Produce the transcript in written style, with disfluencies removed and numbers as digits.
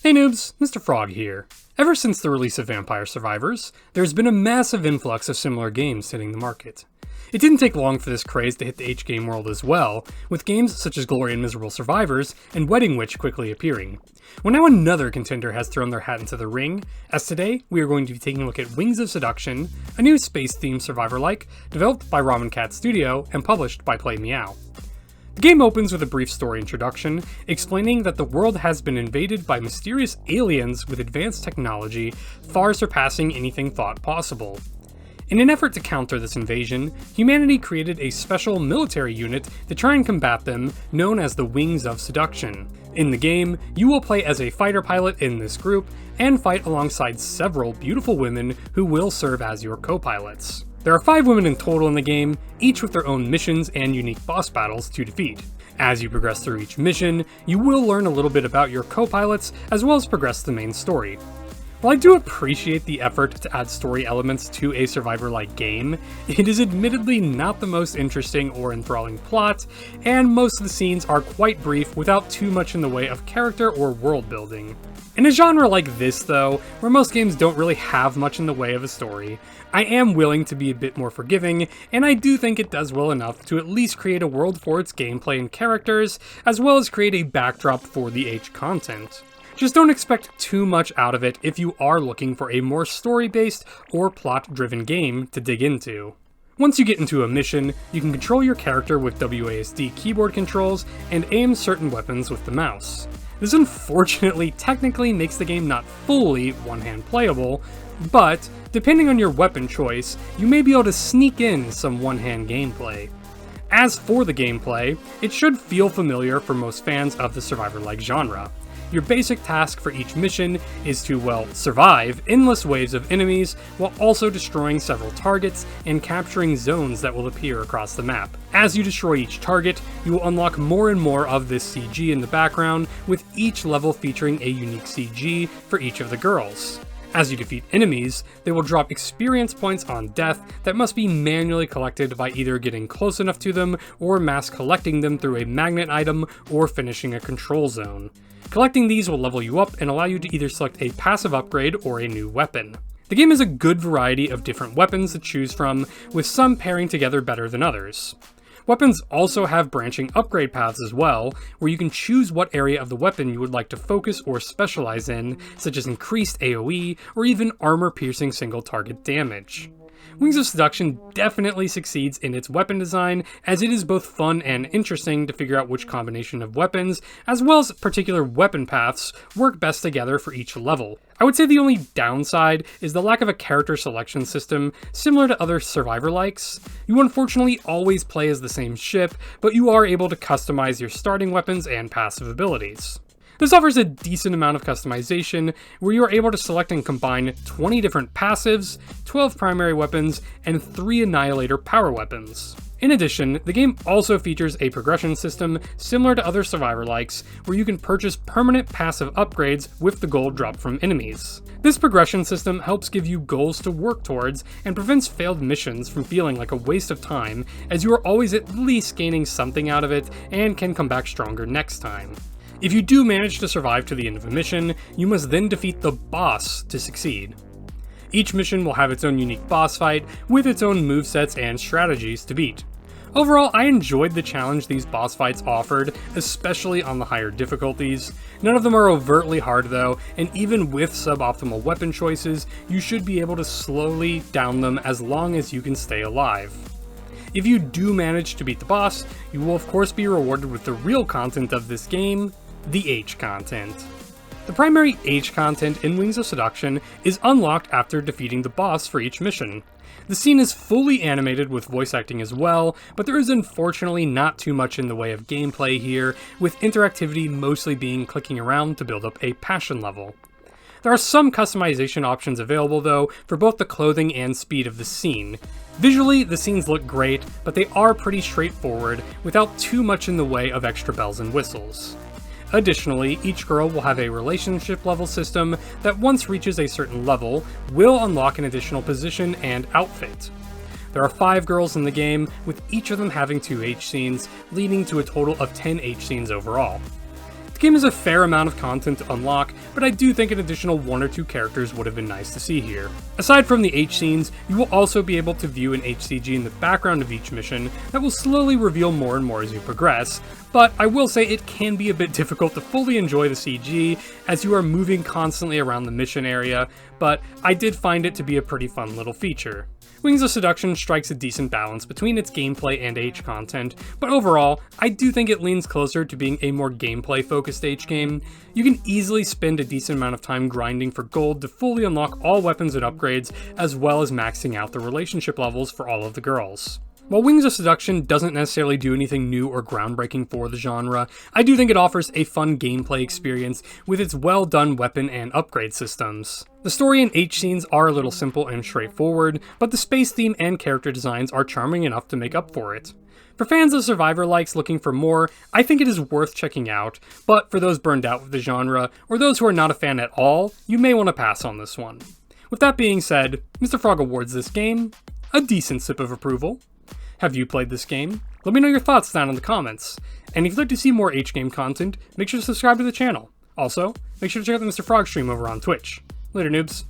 Hey noobs, Mr. Frog here. Ever since the release of Vampire Survivors, there's been a massive influx of similar games hitting the market. It didn't take long for this craze to hit the H-game world as well, with games such as Glory and Miserable Survivors and Wedding Witch quickly appearing. Well, now another contender has thrown their hat into the ring, as today we are going to be taking a look at Wings of Seduction, a new space-themed survivor-like, developed by Ramen Cat Studio and published by Play Meow. The game opens with a brief story introduction, explaining that the world has been invaded by mysterious aliens with advanced technology far surpassing anything thought possible. In an effort to counter this invasion, humanity created a special military unit to try and combat them, known as the Wings of Seduction. In the game, you will play as a fighter pilot in this group, and fight alongside several beautiful women who will serve as your co-pilots. There are 5 women in total in the game, each with their own missions and unique boss battles to defeat. As you progress through each mission, you will learn a little bit about your co-pilots, as well as progress the main story. While I do appreciate the effort to add story elements to a Survivor-like game, it is admittedly not the most interesting or enthralling plot, and most of the scenes are quite brief without too much in the way of character or world building. In a genre like this though, where most games don't really have much in the way of a story, I am willing to be a bit more forgiving, and I do think it does well enough to at least create a world for its gameplay and characters, as well as create a backdrop for the H content. Just don't expect too much out of it if you are looking for a more story-based or plot-driven game to dig into. Once you get into a mission, you can control your character with WASD keyboard controls and aim certain weapons with the mouse. This unfortunately technically makes the game not fully one-hand playable, but depending on your weapon choice, you may be able to sneak in some one-hand gameplay. As for the gameplay, it should feel familiar for most fans of the Survivor-like genre. Your basic task for each mission is to, well, survive endless waves of enemies while also destroying several targets and capturing zones that will appear across the map. As you destroy each target, you will unlock more and more of this CG in the background, with each level featuring a unique CG for each of the girls. As you defeat enemies, they will drop experience points on death that must be manually collected by either getting close enough to them or mass collecting them through a magnet item or finishing a control zone. Collecting these will level you up and allow you to either select a passive upgrade or a new weapon. The game has a good variety of different weapons to choose from, with some pairing together better than others. Weapons also have branching upgrade paths as well, where you can choose what area of the weapon you would like to focus or specialize in, such as increased AoE or even armor-piercing single target damage. Wings of Seduction definitely succeeds in its weapon design, as it is both fun and interesting to figure out which combination of weapons, as well as particular weapon paths, work best together for each level. I would say the only downside is the lack of a character selection system similar to other Survivor-likes. You unfortunately always play as the same ship, but you are able to customize your starting weapons and passive abilities. This offers a decent amount of customization, where you are able to select and combine 20 different passives, 12 primary weapons, and 3 Annihilator power weapons. In addition, the game also features a progression system similar to other Survivor-likes, where you can purchase permanent passive upgrades with the gold dropped from enemies. This progression system helps give you goals to work towards and prevents failed missions from feeling like a waste of time, as you are always at least gaining something out of it and can come back stronger next time. If you do manage to survive to the end of a mission, you must then defeat the boss to succeed. Each mission will have its own unique boss fight, with its own movesets and strategies to beat. Overall, I enjoyed the challenge these boss fights offered, especially on the higher difficulties. None of them are overtly hard though, and even with suboptimal weapon choices, you should be able to slowly down them as long as you can stay alive. If you do manage to beat the boss, you will of course be rewarded with the real content of this game, the H content. The primary H content in Wings of Seduction is unlocked after defeating the boss for each mission. The scene is fully animated with voice acting as well, but there is unfortunately not too much in the way of gameplay here, with interactivity mostly being clicking around to build up a passion level. There are some customization options available though, for both the clothing and speed of the scene. Visually, the scenes look great, but they are pretty straightforward, without too much in the way of extra bells and whistles. Additionally, each girl will have a relationship level system that once reaches a certain level, will unlock an additional position and outfit. There are 5 girls in the game, with each of them having 2 H scenes, leading to a total of 10 H scenes overall. The game has a fair amount of content to unlock, but I do think an additional 1 or 2 characters would have been nice to see here. Aside from the H scenes, you will also be able to view an HCG in the background of each mission that will slowly reveal more and more as you progress, but I will say it can be a bit difficult to fully enjoy the CG as you are moving constantly around the mission area, but I did find it to be a pretty fun little feature. Wings of Seduction strikes a decent balance between its gameplay and H content, but overall, I do think it leans closer to being a more gameplay-focused H game. You can easily spend a decent amount of time grinding for gold to fully unlock all weapons and upgrades, as well as maxing out the relationship levels for all of the girls. While Wings of Seduction doesn't necessarily do anything new or groundbreaking for the genre, I do think it offers a fun gameplay experience with its well done weapon and upgrade systems. The story and H scenes are a little simple and straightforward, but the space theme and character designs are charming enough to make up for it. For fans of Survivor-likes looking for more, I think it is worth checking out, but for those burned out with the genre, or those who are not a fan at all, you may want to pass on this one. With that being said, Mr. Frog awards this game a decent sip of approval. Have you played this game? Let me know your thoughts down in the comments. And if you'd like to see more H-game content, make sure to subscribe to the channel. Also, make sure to check out the Mr. Frog stream over on Twitch. Later, noobs.